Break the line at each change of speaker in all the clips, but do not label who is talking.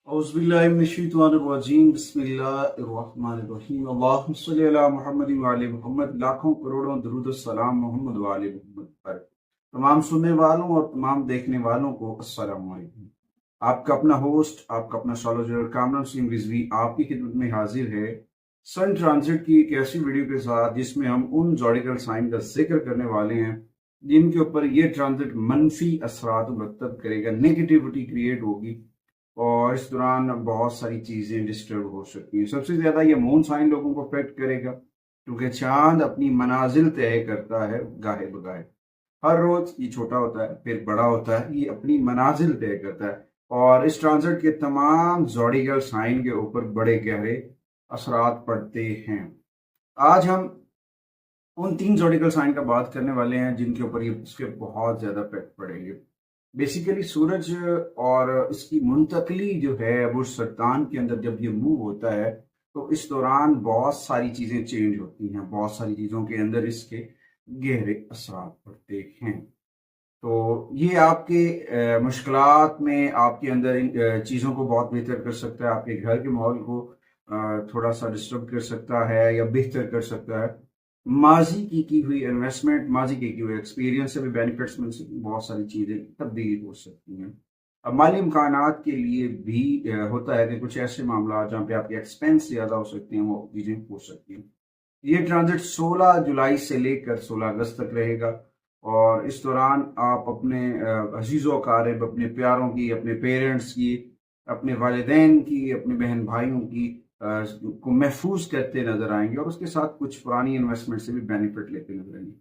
औज़ुबिल्लाहिमिनश्शैतानिर्रजीम बिस्मिल्लाहिर्रहमानिर्रहीम अल्लाहुम्मा सल्लि अला मुहम्मद व आले मुहम्मद। लाखों करोड़ों दरूद और सलाम मोहम्मद व आले मुहम्मद पर। तमाम सुनने वालों और तमाम देखने वालों को अस्सलाम वालेकुम। आपका अपना होस्ट, आपका अपना एस्ट्रोलॉजर कामरान सिंह रिजवी आपकी खिदमत में हाजिर है सन ट्रांजिट की एक ऐसी वीडियो के साथ जिसमें हम उन ज़ोडिकल साइन का जिक्र करने वाले हैं जिनके ऊपर ये ट्रांजिट मनफी असरात मुरतब करेगा, नेगेटिविटी क्रिएट होगी और इस दौरान बहुत सारी चीज़ें डिस्टर्ब हो सकती हैं। सबसे ज़्यादा ये मून साइन लोगों को अफेक्ट करेगा क्योंकि चांद अपनी मनाजिल तय करता है गाहे बगाहे। हर रोज़ ये छोटा होता है फिर बड़ा होता है, ये अपनी मनाजिल तय करता है और इस ट्रांजिट के तमाम ज़ोडिकल साइन के ऊपर बड़े गहरे असरात पड़ते हैं। आज हम उन 3 ज़ोडिकल साइन का बात करने वाले हैं जिनके ऊपर ये इसके बहुत ज़्यादा इफेक्ट पड़ेंगे। बेसिकली सूरज और इसकी मुंतकली जो है बुर्ज सरतान के अंदर जब ये मूव होता है तो इस दौरान बहुत सारी चीज़ें चेंज होती हैं, बहुत सारी चीज़ों के अंदर इसके गहरे असरात पड़ते हैं। तो ये आपके मुश्किलात में आपके अंदर इन चीज़ों को बहुत बेहतर कर सकता है, आपके घर के माहौल को थोड़ा सा डिस्टर्ब कर सकता है या बेहतर कर सकता है। माजी की हुई इन्वेस्टमेंट, माजी की हुई एक्सपीरियंस से भी बेनिफिट्स मिल सकती, बहुत सारी चीज़ें तब्दील हो सकती हैं। अब माली इम्कानात के लिए भी होता है कि कुछ ऐसे मामला जहाँ पे आपके एक्सपेंस ज़्यादा हो सकते हैं, वो चीज़ें हो सकती हैं। ये ट्रांजिट 16 जुलाई से लेकर 16 अगस्त तक रहेगा और इस दौरान आप अपने अजीज़ो अकारिब, अपने प्यारों की, अपने पेरेंट्स की, अपने वालिदैन की, अपने बहन भाइयों की को महफूज करते नजर आएंगे और उसके साथ कुछ पुरानी इन्वेस्टमेंट से भी बेनिफिट लेते नजर आएंगे।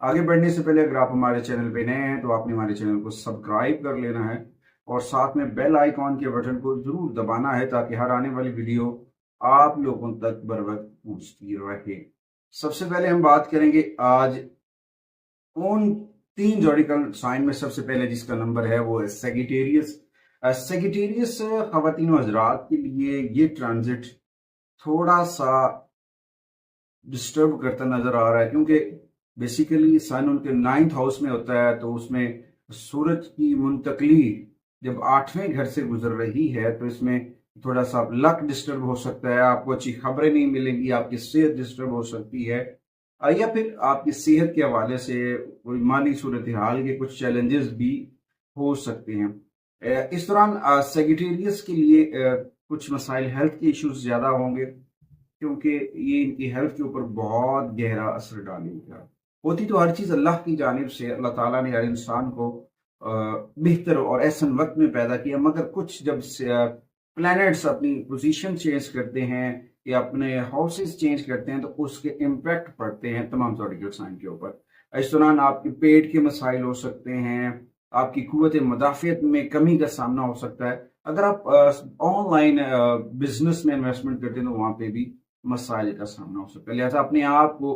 आगे बढ़ने से पहले अगर आप हमारे चैनल पे नए हैं तो आपने हमारे चैनल को सब्सक्राइब कर लेना है और साथ में बेल आइकॉन के बटन को जरूर दबाना है ताकि हर आने वाली वीडियो आप लोगों तक बर वक्त पहुंचती रहे। सबसे पहले हम बात करेंगे आज उन 3 ज़ोडिकल साइन में। सबसे पहले जिसका नंबर है वो है सेजिटेरियस। सेजिटेरियस ख़वातीन और हज़रात के लिए ये ट्रांजिट थोड़ा सा डिस्टर्ब करता नजर आ रहा है क्योंकि बेसिकली सन उनके 9th हाउस में होता है तो उसमें सूरज की मुंतकली जब 8वें घर से गुजर रही है तो इसमें थोड़ा सा लक डिस्टर्ब हो सकता है, आपको अच्छी खबरें नहीं मिलेंगी, आपकी सेहत डिस्टर्ब हो सकती है या फिर आपकी सेहत के हवाले से कोई माली सूरत हाल के कुछ चैलेंजेस भी हो सकते हैं। इस दौरान सेजिटेरियस के लिए कुछ मसाइल, हेल्थ के इश्यूज ज़्यादा होंगे क्योंकि ये इनकी हेल्थ के ऊपर बहुत गहरा असर डालेगा। होती तो हर चीज़ अल्लाह की जानिब से, अल्लाह ताला ने हर इंसान को बेहतर और ऐसन वक्त में पैदा किया, मगर कुछ जब प्लैनेट्स अपनी पोजीशन चेंज करते हैं या अपने हाउसेस चेंज करते हैं तो उसके इम्पैक्ट पड़ते हैं तमाम ज़ोडिकल साइन के ऊपर। इस दौरान आपके पेट के मसाइल हो सकते हैं, आपकी कुव्वत मुदाफ़ियत में कमी का सामना हो सकता है। अगर आप ऑनलाइन बिजनेस में इन्वेस्टमेंट करते हैं तो वहाँ पे भी मसाइल का सामना हो सकता है। लिहाजा अपने आप को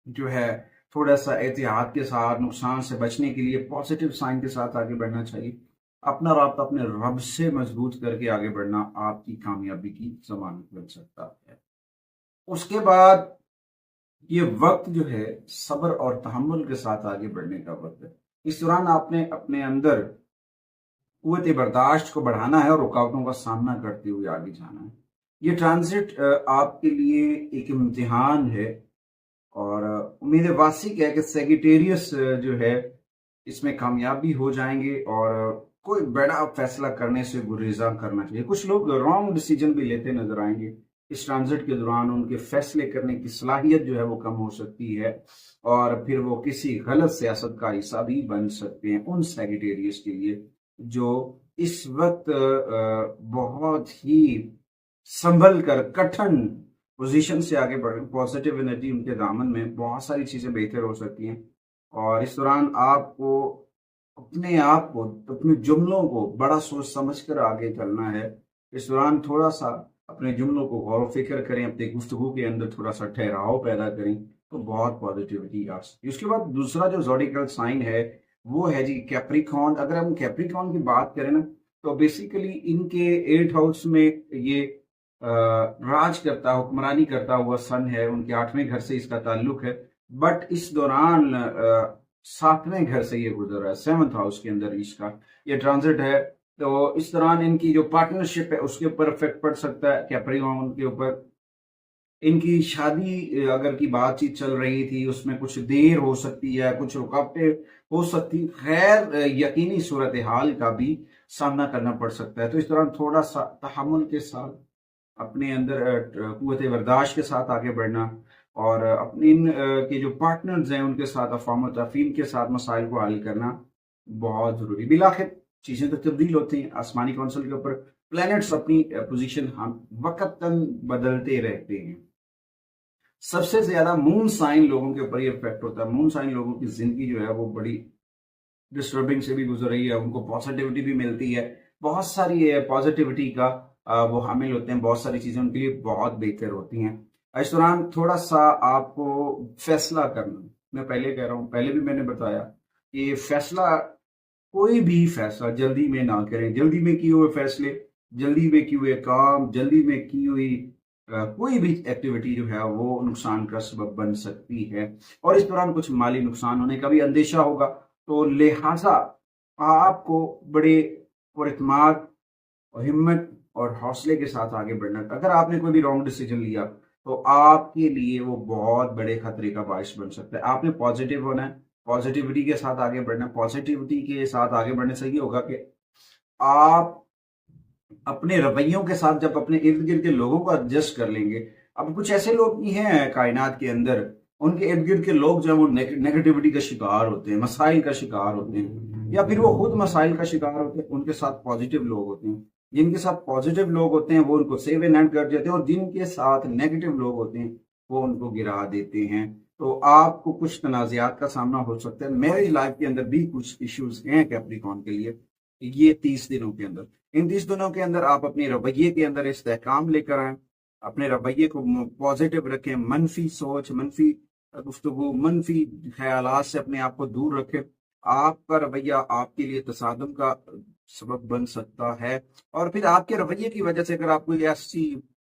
जो है थोड़ा सा एहतियात के साथ, नुकसान से बचने के लिए पॉजिटिव साइन के साथ आगे बढ़ना चाहिए। अपना राब्ता अपने रब से मजबूत करके आगे बढ़ना आपकी कामयाबी की जमानत बन सकता है। उसके बाद ये वक्त जो है सब्र और तहम्मुल के साथ आगे बढ़ने का वक्त है। इस दौरान आपने अपने अंदर कुव्वत बर्दाश्त को बढ़ाना है और रुकावटों का सामना करते हुए आगे जाना है। ये ट्रांजिट आपके लिए एक इम्तिहान है और उम्मीद वासिक है कि सेजिटेरियस जो है इसमें कामयाबी हो जाएंगे और कोई बड़ा फैसला करने से गुरेजा करना चाहिए। कुछ लोग रॉन्ग डिसीजन भी लेते नजर आएंगे इस ट्रांजिट के दौरान, उनके फैसले करने की सलाहियत जो है वो कम हो सकती है और फिर वो किसी गलत सियासत का हिस्सा भी बन सकते हैं। उन सेजिटेरियस के लिए जो इस वक्त बहुत ही संभल कर कठिन पोजीशन से आगे बढ़, पॉजिटिव एनर्जी उनके दामन में, बहुत सारी चीज़ें बेहतर हो सकती हैं और इस दौरान आपको अपने आप को, अपने जुमलों को बड़ा सोच समझ कर आगे चलना है। इस दौरान थोड़ा सा अपने जुमलों को गौर फिक्र करें, अपनी गुफ्तगू के अंदर थोड़ा सा ठहराव पैदा करें तो बहुत पॉजिटिविटी आ सकती है। उसके बाद दूसरा जो ज़ोडिकल साइन है वो है जी कैप्रिकॉर्न। अगर हम कैप्रिकॉर्न की बात करें ना तो बेसिकली इनके 8th हाउस में ये राज करता, हुक्मरानी करता हुआ सन है, उनके 8वें घर से इसका ताल्लुक है। बट इस दौरान 7वें घर से ये गुजर रहा है, 7th हाउस के अंदर इसका ये ट्रांजिट है तो इस दौरान इनकी जो पार्टनरशिप है उसके ऊपर इफेक्ट पड़ सकता है कैप्रिकॉर्न के ऊपर। इनकी शादी अगर की बातचीत चल रही थी उसमें कुछ देर हो सकती है, कुछ रुकावटें हो सकती, गैर यकीनी सूरत हाल का भी सामना करना पड़ सकता है। तो इस दौरान थोड़ा सा तहम्मुल के साथ, अपने अंदर कुव्वत बर्दाश्त के साथ आगे बढ़ना, और अपने इन के जो पार्टनर्स हैं उनके साथ अफ़ाम तफ़हीम के साथ मसाइल को हल करना बहुत ज़रूरी। बिलाखिर चीज़ें तो तब्दील होती हैं, आसमानी कौंसल के ऊपर प्लैनेट्स अपनी पोजीशन हम वक्तन बदलते रहते हैं। सबसे ज्यादा मून साइन लोगों के ऊपर ये इफेक्ट होता है। मून साइन लोगों की जिंदगी जो है वो बड़ी डिस्टर्बिंग से भी गुजर रही है, उनको पॉजिटिविटी भी मिलती है, बहुत सारी पॉजिटिविटी का वो हामिल होते हैं, बहुत सारी चीजें उनके लिए बहुत बेहतर होती हैं। इस दौरान थोड़ा सा आपको फैसला करना, मैं पहले कह रहा हूँ, पहले भी मैंने बताया कि फैसला, कोई भी फैसला जल्दी में ना करें। जल्दी में किए हुए फैसले, जल्दी में किए हुए काम, जल्दी में की हुई कोई भी एक्टिविटी जो है वो नुकसान का सबब बन सकती है, और इस दौरान कुछ माली नुकसान होने का भी अंदेशा होगा। तो लिहाजा आपको बड़े पुरइत्माद और हिम्मत और हौसले के साथ आगे बढ़ना। अगर आपने कोई भी रॉन्ग डिसीजन लिया तो आपके लिए वो बहुत बड़े खतरे का बायस बन सकता है। आपने पॉजिटिव होना है, पॉजिटिविटी के साथ आगे बढ़ना। पॉजिटिविटी के साथ आगे बढ़ने से ये होगा कि आप अपने रवैयों के साथ जब अपने इर्द गिर्द के लोगों को एडजस्ट कर लेंगे। अब कुछ ऐसे लोग भी हैं कायनात के अंदर, उनके इर्द गिर्द के लोग जो है वो नेगेटिविटी का शिकार होते हैं, मसाइल का शिकार होते हैं, या फिर वो खुद मसाइल का शिकार होते हैं। उनके साथ पॉजिटिव लोग होते हैं, जिनके साथ पॉजिटिव लोग होते हैं वो उनको सेव एंड कर देते हैं, और जिनके साथ नेगेटिव लोग होते हैं वो उनको गिरा देते हैं। तो आपको कुछ तनाज़ात का सामना हो सकता है। मैरिज लाइफ के अंदर भी कुछ इश्यूज हैं कैप्रिकॉर्न के लिए ये 30 दिनों के अंदर। इन 30 दिनों के अंदर आप अपने रवैये के अंदर इस्तेहकाम लेकर आए, अपने रवैये को पॉजिटिव रखें, मनफी सोच, मनफी गुफ्तगू, मनफी ख्यालात से अपने आप को दूर रखें। आपका रवैया आपके लिए तसादम का सबब बन सकता है, और फिर आपके रवैये की वजह से अगर आप कोई ऐसी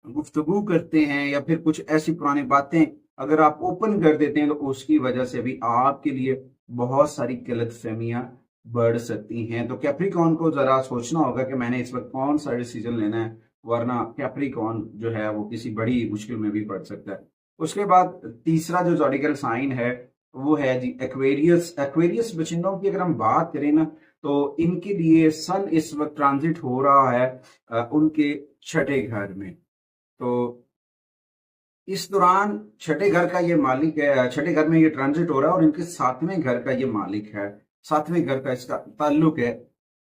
गुफ्तगू करते हैं या फिर कुछ ऐसी पुरानी बातें अगर आप ओपन कर देते हैं तो उसकी वजह से भी आपके लिए बहुत सारी गलत फहमियां बढ़ सकती हैं। तो कैप्रिकॉर्न को जरा सोचना होगा कि मैंने इस वक्त कौन सा डिसीजन लेना है, वरना कैप्रिकॉर्न जो है वो किसी बड़ी मुश्किल में भी पड़ सकता है। उसके बाद तीसरा जो ज़ोडिएकल साइन है वो है जी एक्वेरियस। एक्वेरियस बचिंदों की अगर हम बात करें ना तो इनके लिए सन इस वक्त ट्रांजिट हो रहा है उनके छठे घर में। तो इस दौरान छठे घर का ये मालिक है, छठे घर में ये ट्रांजिट हो रहा है और इनके सातवें घर का ये मालिक है, सातवें घर का इसका ताल्लुक है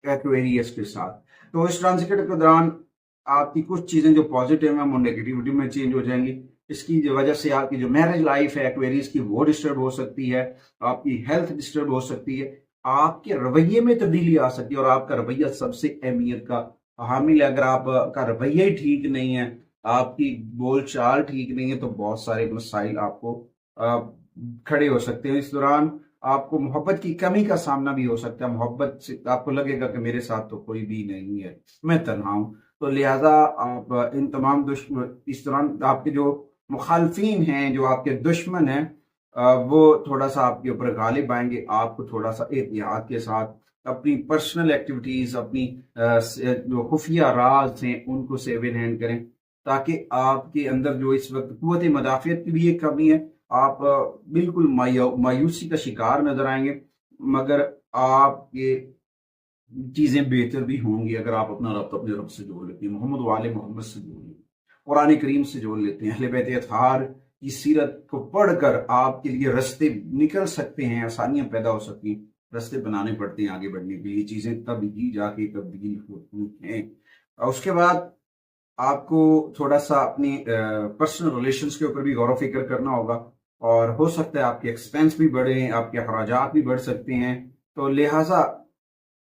एक्वेरियस के साथ। तो इस ट्रांजिट के दौरान आपकी कुछ चीजें जो पॉजिटिव है वो नेगेटिविटी में चेंज हो जाएंगी। इसकी वजह से आपकी जो मैरिज लाइफ है एक्वेरियस की वो डिस्टर्ब हो सकती है, आपकी हेल्थ डिस्टर्ब हो सकती है, आपके रवैये में तब्दीली आ सकती है, और आपका रवैया सबसे अहमियत का हामिल है। अगर आपका रवैया ही ठीक नहीं है, आपकी बोल चाल ठीक नहीं है, तो बहुत सारे मसाइल आपको खड़े हो सकते हैं। इस दौरान आपको मोहब्बत की कमी का सामना भी हो सकता है। मोहब्बत से आपको लगेगा कि मेरे साथ तो कोई भी नहीं है, मैं तन्हा हूं। तो लिहाजा आप इन तमाम इस दौरान आपके जो मुखालफीन हैं, जो आपके दुश्मन हैं, वो थोड़ा सा आपके ऊपर गालिब आएंगे। आपको थोड़ा सा एहतियात के साथ अपनी पर्सनल एक्टिविटीज, अपनी जो खुफिया राज हैं उनको सेव इन हैंड करें, ताकि आपके अंदर जो इस वक्त कुव्वत मदाफियत की भी एक कमी है, आप बिल्कुल मायूसी का शिकार नजर आएंगे। मगर आपके चीजें बेहतर भी होंगी अगर आप अपना रब्त अपने रब से जोड़ लेते हैं, मोहम्मद वाले मोहम्मद से जोड़ लेते हैं, कुरान करीम से जोड़ लेते हैं, अहले बैत अतहार की सीरत को पढ़कर आपके लिए रास्ते निकल सकते हैं, आसानियां पैदा हो सकती हैं, रास्ते बनाने पड़ते हैं आगे बढ़ने के लिए, चीजें तब ही जाके तब्दील होती हैं। और उसके बाद आपको थोड़ा सा अपनी पर्सनल रिलेशंस के ऊपर भी गौर फिक्र करना होगा, और हो सकता है आपके एक्सपेंस भी बढ़े, आपके अखराजात भी बढ़ सकते हैं। तो लिहाजा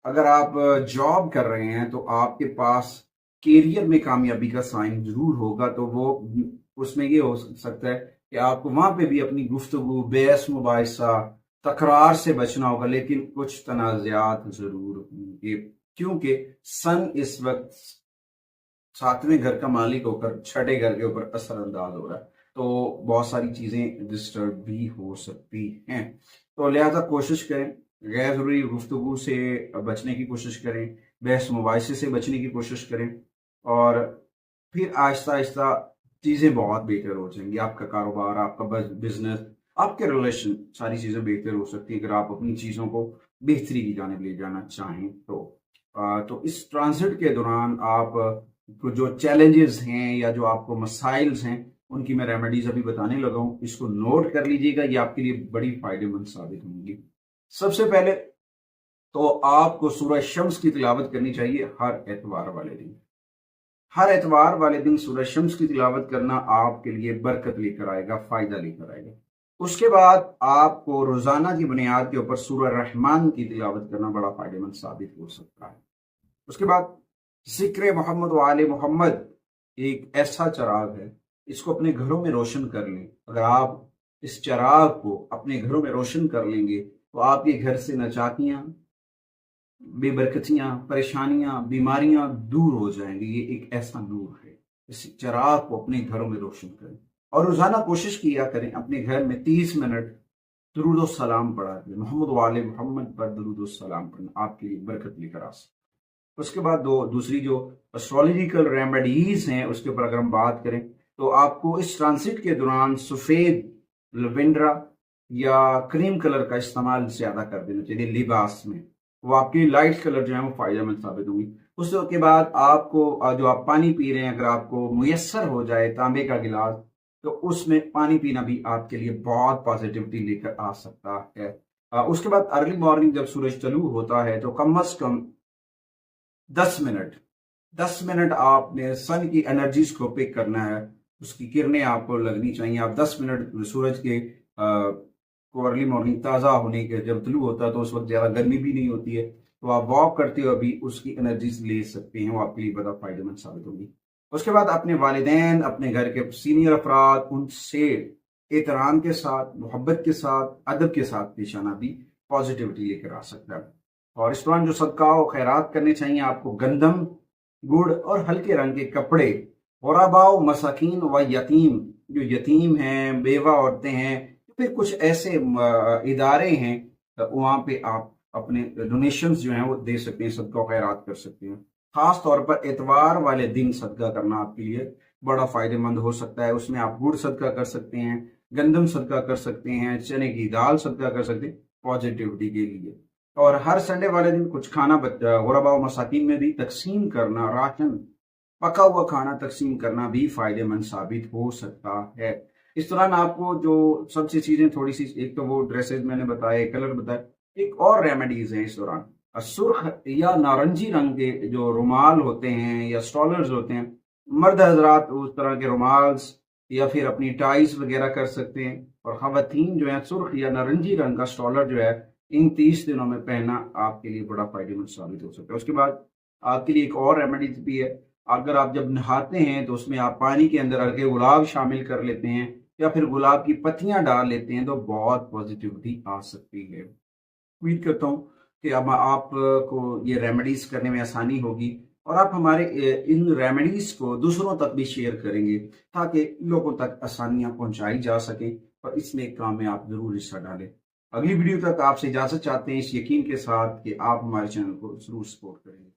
अगर आप जॉब कर रहे हैं तो आपके पास कैरियर में कामयाबी का साइन जरूर होगा। तो वो उसमें ये हो सकता है कि आपको वहां पे भी अपनी गुफ्तगू, बहस मुबाहिसा, तकरार से बचना होगा, लेकिन कुछ तनाज़ात जरूर होंगे, क्योंकि सन इस वक्त सातवें घर का मालिक होकर छठे घर के ऊपर असर अंदाज हो रहा है। तो बहुत सारी चीजें डिस्टर्ब भी हो सकती हैं। तो लिहाजा कोशिश करें, गैर जरूरी गुफ्तगू से बचने की कोशिश करें, बहस मुबाहिसे से बचने की कोशिश करें, और फिर आहिस्ता आहिस्ता चीज़ें बहुत बेहतर हो जाएंगी। आपका कारोबार, आपका बिजनेस, आपके रिलेशन, सारी चीज़ें बेहतर हो सकती हैं अगर आप अपनी चीज़ों को बेहतरी की जानिब ले जाना चाहें तो इस ट्रांजिट के दौरान आप को जो चैलेंजेस हैं या जो आपको मसाइल्स हैं, उनकी मैं रेमेडीज अभी बताने लगा हूँ। इसको नोट कर लीजिएगा, ये आपके लिए बड़ी फायदेमंद साबित होंगी। सबसे पहले तो आपको सूरह शम्स की तिलावत करनी चाहिए हर एतवार वाले दिन। हर एतवार वाले दिन सूरह शम्स की तिलावत करना आपके लिए बरकत लेकर आएगा, फायदा लेकर आएगा। उसके बाद आपको रोजाना की बुनियाद के ऊपर सूरह रहमान की तिलावत करना बड़ा फायदेमंद साबित हो सकता है। उसके बाद जिक्र मोहम्मद व आले मोहम्मद एक ऐसा चिराग है, इसको अपने घरों में रोशन कर लें। अगर आप इस चिराग को अपने घरों में रोशन कर लेंगे तो आपके घर से नचाकियां, बेबरकतियां, परेशानियां, बीमारियां दूर हो जाएंगी। ये एक ऐसा नूर है, इस चिराग को अपने घरों में रोशन करें। और रोजाना कोशिश किया करें अपने घर में 30 मिनट दुरूद सलाम पढ़ा करें। मोहम्मद वाले मोहम्मद पर दुरूद सलाम पढ़ना आपके लिए बरकत लेकर आ सकता है। उसके बाद दूसरी जो एस्ट्रोलॉजिकल रेमेडीज हैं उसके ऊपर अगर हम बात करें तो आपको इस ट्रांसिट के दौरान सफेद, लवेंडरा या क्रीम कलर का इस्तेमाल ज्यादा कर देना चाहिए लिबास में। वो आपकी लाइट कलर जो है वो फायदेमंद साबित होंगी। उसके बाद आपको जो आप पानी पी रहे हैं, अगर आपको मुयस्सर हो जाए तांबे का गिलास, तो उसमें पानी पीना भी आपके लिए बहुत पॉजिटिविटी लेकर आ सकता है। उसके बाद अर्ली मॉर्निंग जब सूरज तलू होता है तो कम से कम 10 मिनट आपने सन की एनर्जीज को पिक करना है, उसकी किरणें आपको लगनी चाहिए। आप 10 मिनट सूरज के को अर्ली मॉर्निंग ताज़ा होने के जब तलू होता है तो उस वक्त ज़्यादा गर्मी भी नहीं होती है, तो आप वॉक करते हुए भी उसकी एनर्जीज ले सकते हैं, वो आपके लिए बड़ा फायदेमंद साबित होगी। उसके बाद अपने वालिदैन, अपने घर के सीनियर अफराद, उनसे एहतराम के साथ, मोहब्बत के साथ, अदब के साथ पेश आना भी पॉजिटिविटी लेकर आ सकता है। और इस दौरान जो सदका और खैरात करने चाहिए आपको गंदम, गुड़ और हल्के रंग के कपड़े, गुरबाओ, मसाकीन व यतीम, जो यतीम हैं, बेवा औरतें हैं, फिर कुछ ऐसे इदारे हैं वहाँ पे आप अपने डोनेशंस जो हैं वो दे सकते हैं, सदका खैरात कर सकते हैं। खास तौर पर एतवार वाले दिन सदका करना आपके लिए बड़ा फायदेमंद हो सकता है। उसमें आप गुड़ सदका कर सकते हैं, गंदम सदका कर सकते हैं, चने की दाल सदका कर सकते हैं पॉजिटिविटी के लिए। और हर संडे वाले दिन कुछ खाना गुरबा मसाकिन में भी तकसीम करना, राशन पका हुआ खाना तकसीम करना भी फायदेमंद साबित हो सकता है। इस दौरान आपको जो सबसे चीजें थोड़ी सी, एक तो वो ड्रेसेज मैंने बताए, कलर बताए, एक और रेमेडीज है इस दौरान। सुर्ख या नारंगी रंग के जो रुमाल होते हैं या स्टॉलर्स होते हैं, मर्द हजरात उस तरह के रुमाल्स या फिर अपनी टाइज वगैरह कर सकते हैं। और खवातीन जो है सुर्ख या नारंगी रंग का स्टॉलर जो है इन 30 दिनों में पहनना आपके लिए बड़ा फायदेमंद साबित हो सकता है। उसके बाद आपके लिए एक और रेमेडीज भी है। अगर आप जब नहाते हैं तो उसमें आप पानी के अंदर हल्के गुलाब शामिल कर लेते हैं या फिर गुलाब की पत्तियां डाल लेते हैं तो बहुत पॉजिटिविटी आ सकती है। उम्मीद करता हूँ कि अब आपको ये रेमेडीज करने में आसानी होगी और आप हमारे इन रेमेडीज को दूसरों तक भी शेयर करेंगे ताकि लोगों तक आसानियां पहुंचाई जा सके और इस नेक काम में आप जरूर हिस्सा डालें। अगली वीडियो तक आपसे इजाजत चाहते हैं इस यकीन के साथ कि आप हमारे चैनल को जरूर सपोर्ट करेंगे।